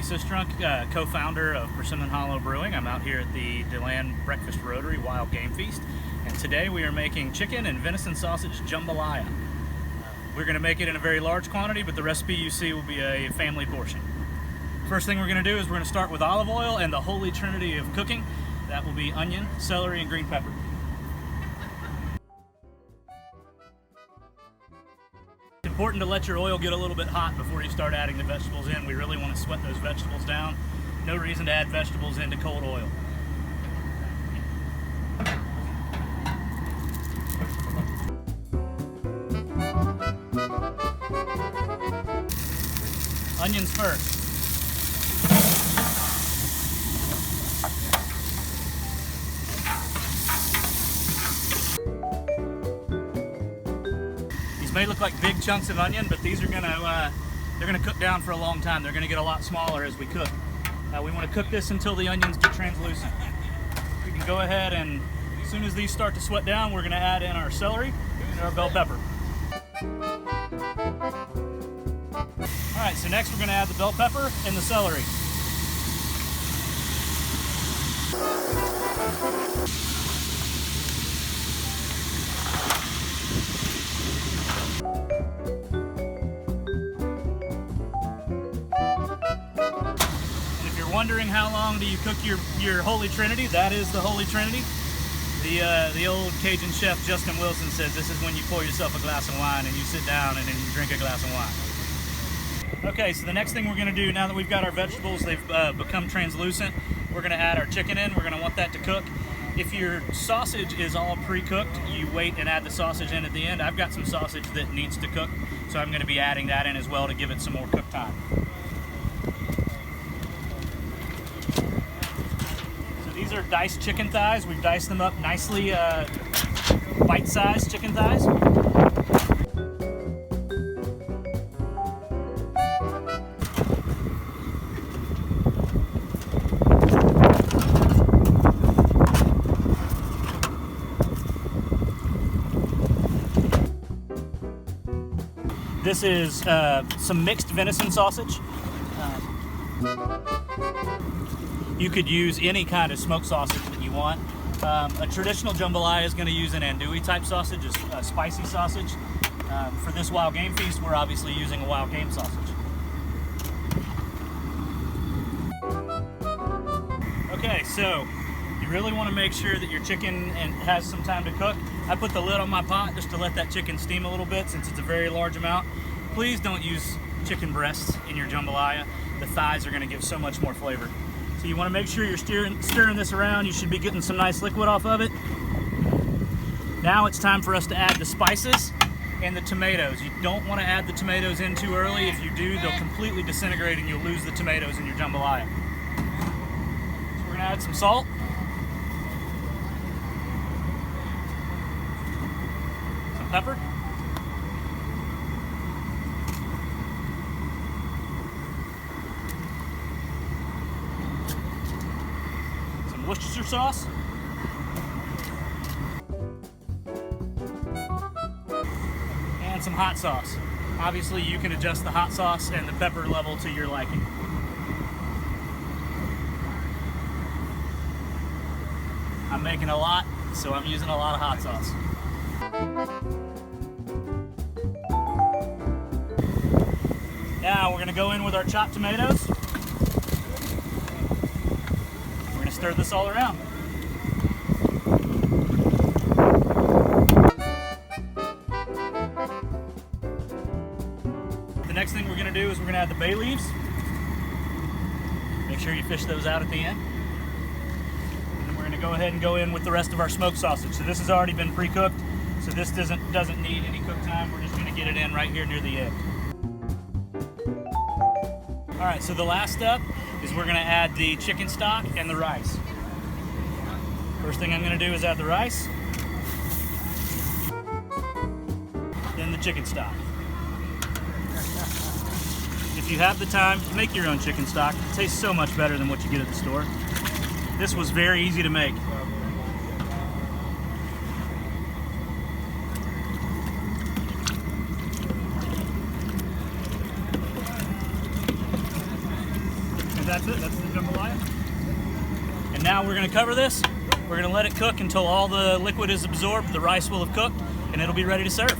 Andy Sistrunk, co-founder of Persimmon Hollow Brewing. I'm out here at the DeLand Breakfast Rotary Wild Game Feast, and today we are making chicken and venison sausage jambalaya. We're going to make it in a very large quantity, but the recipe you see will be a family portion. First thing we're going to do is we're going to start with olive oil and the holy trinity of cooking. That will be onion, celery, and green pepper. It's important to let your oil get a little bit hot before you start adding the vegetables in. We really want to sweat those vegetables down. No reason to add vegetables into cold oil. Onions first. These may look like big chunks of onion, but these are they're gonna cook down for a long time. They're gonna get a lot smaller as we cook. We want to cook this until the onions get translucent. We can go ahead and, as soon as these start to sweat down, we're gonna add in our celery and our bell pepper. All right, so next we're gonna add the bell pepper and the celery. Wondering how long do you cook your Holy Trinity? That is the Holy Trinity. The old Cajun chef Justin Wilson says this is when you pour yourself a glass of wine and you sit down and then you drink a glass of wine. Okay, so the next thing we're going to do, now that we've got our vegetables, they've become translucent, we're going to add our chicken in. We're going to want that to cook. If your sausage is all pre-cooked, you wait and add the sausage in at the end. I've got some sausage that needs to cook, so I'm going to be adding that in as well to give it some more cook time. These are diced chicken thighs. We've diced them up nicely, bite-sized chicken thighs. This is some mixed venison sausage. You could use any kind of smoked sausage that you want. A traditional jambalaya is going to use an andouille type sausage, a spicy sausage. For this wild game feast, we're obviously using a wild game sausage. Okay, so you really want to make sure that your chicken has some time to cook. I put the lid on my pot just to let that chicken steam a little bit since it's a very large amount. Please don't use chicken breasts in your jambalaya. The thighs are going to give so much more flavor. So you want to make sure you're stirring this around. You should be getting some nice liquid off of it. Now it's time for us to add the spices and the tomatoes. You don't want to add the tomatoes in too early. If you do, they'll completely disintegrate and you'll lose the tomatoes in your jambalaya. So we're going to add some salt. Some pepper. Worcestershire sauce, and some hot sauce. Obviously you can adjust the hot sauce and the pepper level to your liking. I'm making a lot, so I'm using a lot of hot sauce. Now we're going to go in with our chopped tomatoes. Stir this all around. The next thing we're going to do is we're going to add the bay leaves. Make sure you fish those out at the end. And then we're going to go ahead and go in with the rest of our smoked sausage. So this has already been pre-cooked, so this doesn't need any cook time. We're just going to get it in right here near the end. All right, so the last step is we're going to add the chicken stock and the rice. First thing I'm going to do is add the rice, then the chicken stock. If you have the time, make your own chicken stock. It tastes so much better than what you get at the store. This was very easy to make. because that's it. That's the jambalaya. And now we're going to cover this. We're going to let it cook until all the liquid is absorbed. The rice will have cooked, and it'll be ready to serve.